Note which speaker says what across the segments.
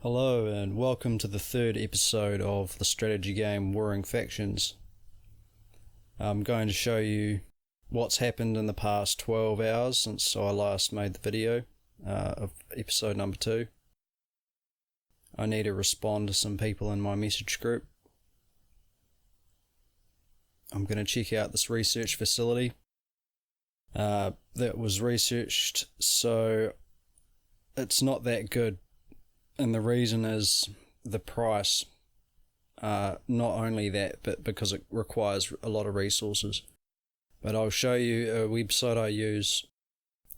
Speaker 1: Hello and welcome to the third episode of the strategy game Warring Factions. I'm going to show you what's happened in the past 12 hours since I last made the video of episode number 2. I need to respond to some people in my message group. I'm going to check out this research facility that was researched, so it's not that good. And the reason is the price. Not only that, but because it requires a lot of resources. But I'll show you a website I use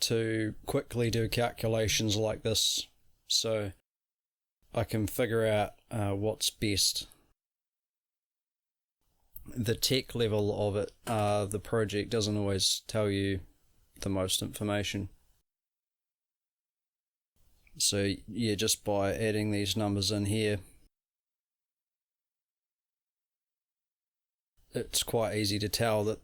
Speaker 1: to quickly do calculations like this, so I can figure out what's best. The tech level of it, the project doesn't always tell you the most information. So yeah, just by adding these numbers in here, it's quite easy to tell that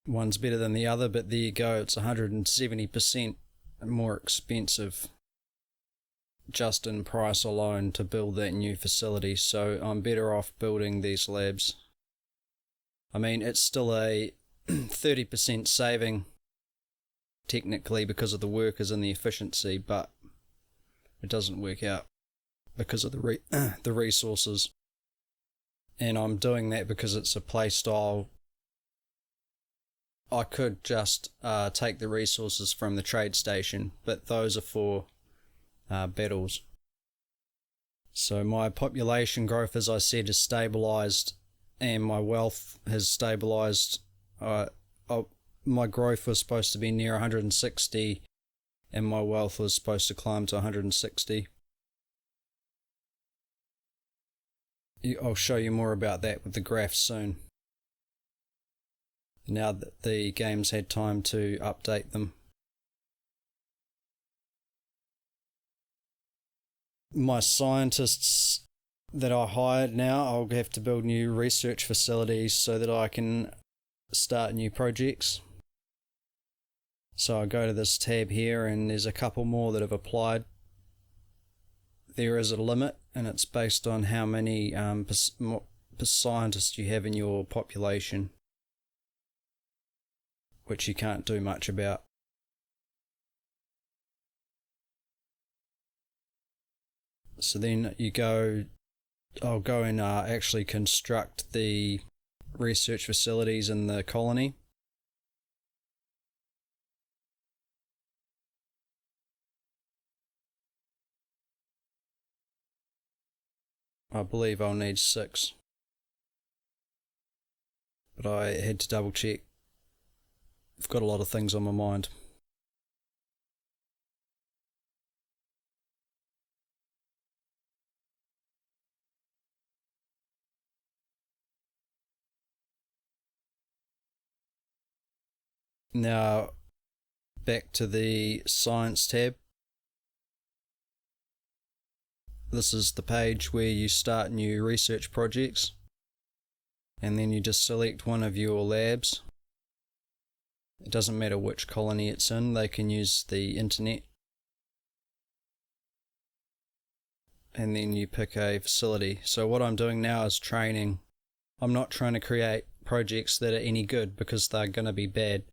Speaker 1: one's better than the other, but there you go, it's 170% more expensive just in price alone to build that new facility, so I'm better off building these labs. I mean, it's still a 30% saving technically because of the workers and the efficiency, but it doesn't work out because of the resources. And I'm doing that because it's a play style. I could just take the resources from the trade station, but those are for battles. So my population growth, as I said, is stabilised, and my wealth has stabilised. My growth was supposed to be near 160, and my wealth was supposed to climb to 160. I'll show you more about that with the graphs soon, now that the game's had time to update them. My scientists that I hired now, I'll have to build new research facilities so that I can start new projects. So I go to this tab here, and there's a couple more that have applied. There is a limit, and it's based on how many scientists you have in your population, which you can't do much about. So then I'll go and actually construct the research facilities in the colony. I believe I'll need 6, but I had to double check. I've got a lot of things on my mind. Now, back to the science tab. This is the page where you start new research projects, and then you just select one of your labs. It doesn't matter which colony it's in, they can use the internet. And then you pick a facility. So what I'm doing now is training. I'm not trying to create projects that are any good because they're going to be bad.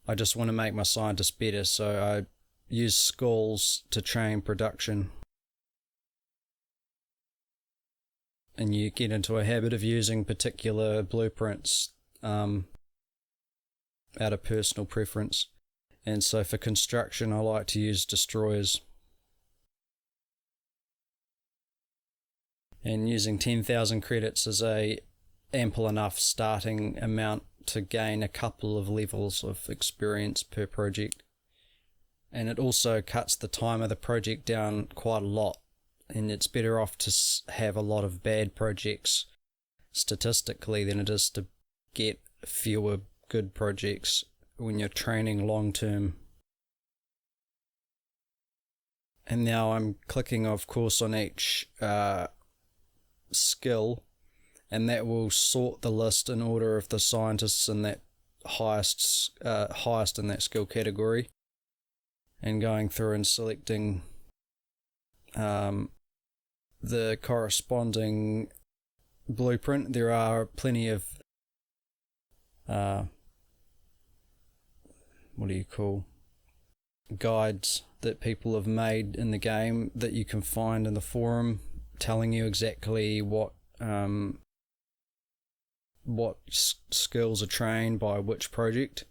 Speaker 1: I just want to make my scientists better, so I use schools to train production. And you get into a habit of using particular blueprints out of personal preference. And so for construction, I like to use destroyers. And using 10,000 credits is a ample enough starting amount to gain a couple of levels of experience per project. And it also cuts the time of the project down quite a lot. And it's better off to have a lot of bad projects statistically than it is to get fewer good projects when you're training long term. And now I'm clicking, of course, on each skill, and that will sort the list in order of the scientists in that highest in that skill category, and going through and selecting the corresponding blueprint. There are plenty of guides that people have made in the game that you can find in the forum, telling you exactly what skills are trained by which project.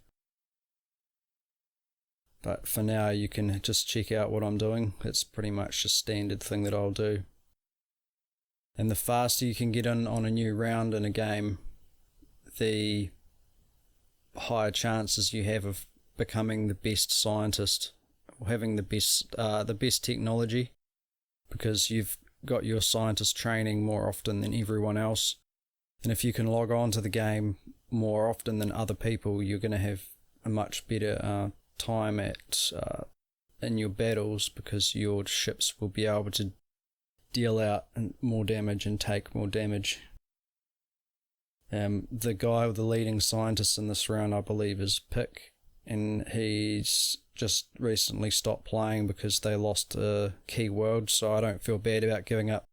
Speaker 1: But for now, you can just check out what I'm doing. It's pretty much a standard thing that I'll do. And the faster you can get in on a new round in a game, the higher chances you have of becoming the best scientist, or having the best technology, because you've got your scientist training more often than everyone else. And if you can log on to the game more often than other people, you're going to have a much better time in your battles, because your ships will be able to deal out more damage and take more damage. The guy with the leading scientist in this round, I believe, is Pick, and he's just recently stopped playing because they lost a key world, so I don't feel bad about giving up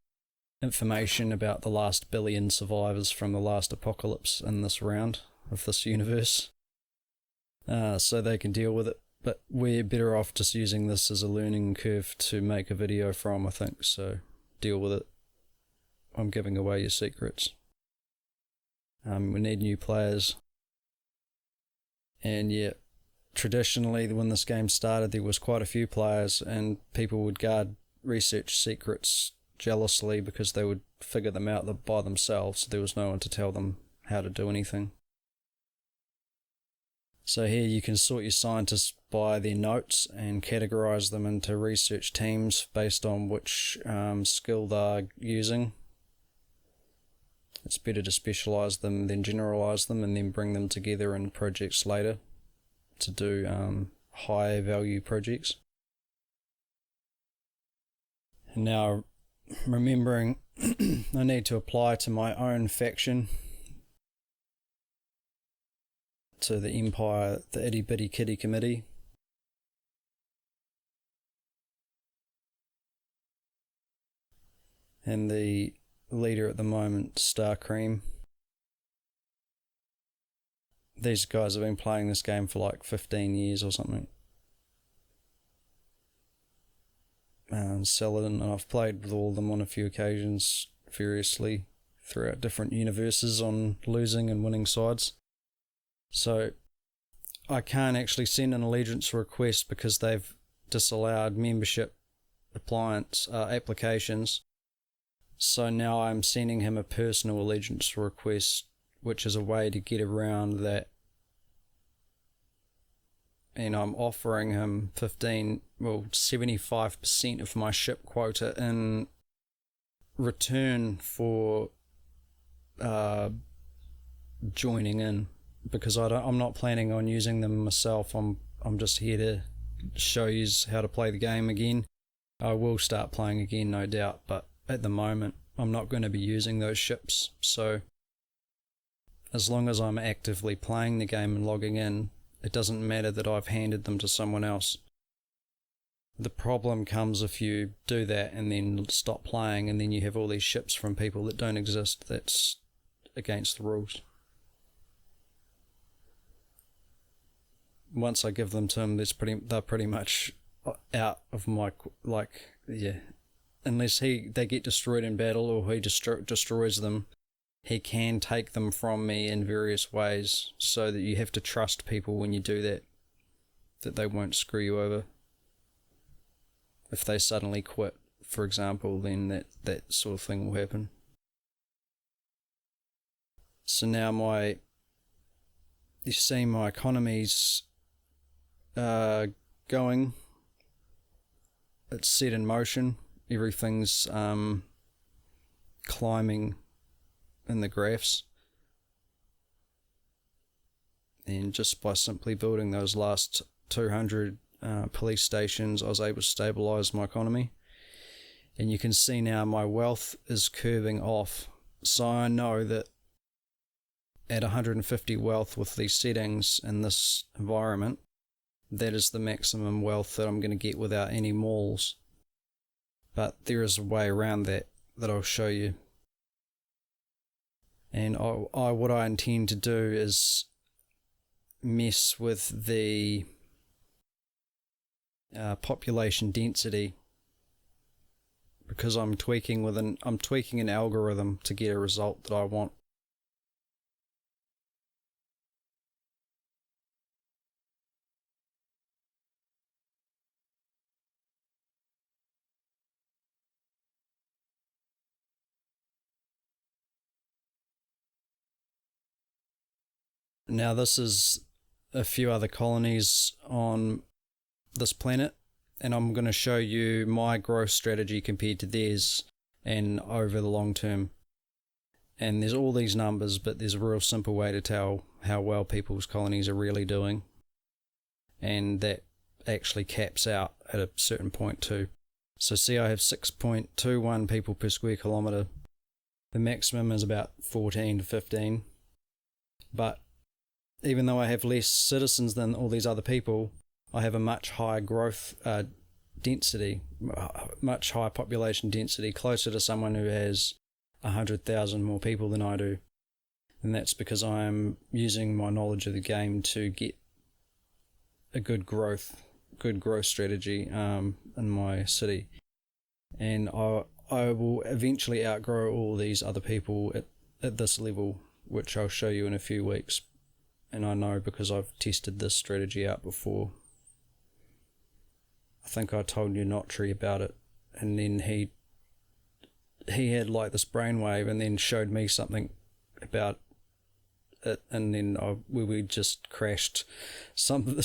Speaker 1: information about the last billion survivors from the last apocalypse in this round of this universe, so they can deal with it. But we're better off just using this as a learning curve to make a video from, I think, so deal with it. I'm giving away your secrets. We need new players. And yeah, traditionally when this game started, there was quite a few players, and people would guard research secrets jealously because they would figure them out by themselves. There was no one to tell them how to do anything. So here you can sort your scientists by their notes and categorize them into research teams based on which skill they're using. It's better to specialize them than generalize them, and then bring them together in projects later to do high value projects. And now, remembering I need to apply to my own faction, to the Empire, the Itty Bitty Kitty Committee. And the leader at the moment, Starcream. These guys have been playing this game for like 15 years or something. Saladin, and I've played with all of them on a few occasions, variously, throughout different universes on losing and winning sides. So I can't actually send an allegiance request because they've disallowed membership applications. So now I'm sending him a personal allegiance request, which is a way to get around that. And I'm offering him 75% of my ship quota in return for joining in, because I'm not planning on using them myself. I'm just here to show you how to play the game again. I will start playing again, no doubt, but at the moment I'm not going to be using those ships. So as long as I'm actively playing the game and logging in, it doesn't matter that I've handed them to someone else. The problem comes if you do that and then stop playing, and then you have all these ships from people that don't exist. That's against the rules. Once I give them to him, they're pretty much out of my, unless they get destroyed in battle or he destroys them, he can take them from me in various ways, so that you have to trust people when you do that they won't screw you over. If they suddenly quit, for example, then that sort of thing will happen. So now you see my economy's going. It's set in motion. Everything's climbing in the graphs. And just by simply building those last 200 police stations, I was able to stabilize my economy. And you can see now my wealth is curving off. So I know that at 150 wealth with these settings in this environment, that is the maximum wealth that I'm going to get without any malls. but there is a way around that I'll show you. And what I intend to do is mess with the population density, because I'm tweaking an algorithm to get a result that I want. Now this is a few other colonies on this planet, and I'm going to show you my growth strategy compared to theirs and over the long term. And there's all these numbers, but there's a real simple way to tell how well people's colonies are really doing, and that actually caps out at a certain point too. So see, I have 6.21 people per square kilometre. The maximum is about 14 to 15, but even though I have less citizens than all these other people, I have a much higher growth density, much higher population density, closer to someone who has 100,000 more people than I do. And that's because I'm using my knowledge of the game to get a good growth strategy in my city. And I will eventually outgrow all these other people at this level, which I'll show you in a few weeks. And I know because I've tested this strategy out before. I think I told introductory about it, and then he had like this brainwave, and then showed me something about it, and then we just crashed some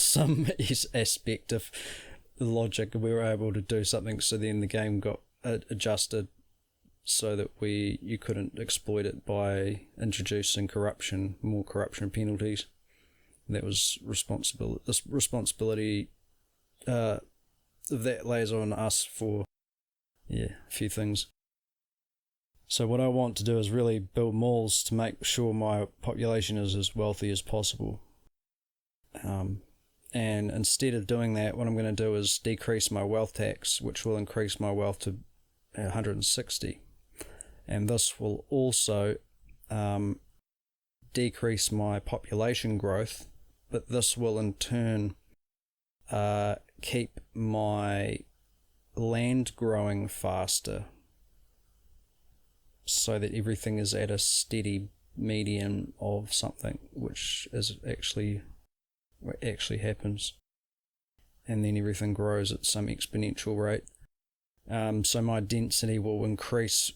Speaker 1: aspect of the logic. We were able to do something, so then the game got adjusted so that you couldn't exploit it by introducing more corruption penalties. That was responsible. This responsibility of that lays on us for a few things. So what I want to do is really build malls to make sure my population is as wealthy as possible. And instead of doing that, what I'm going to do is decrease my wealth tax, which will increase my wealth to 160. And this will also decrease my population growth, but this will in turn keep my land growing faster, so that everything is at a steady median of something, which is actually what actually happens, and then everything grows at some exponential rate. So my density will increase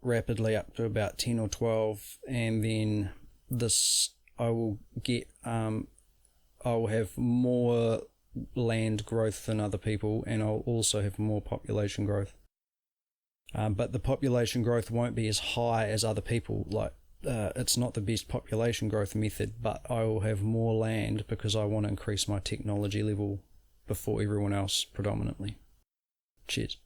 Speaker 1: rapidly up to about 10 or 12, and then I will have more land growth than other people, and I'll also have more population growth. But the population growth won't be as high as other people. It's not the best population growth method, but I will have more land because I want to increase my technology level before everyone else predominantly. Cheers.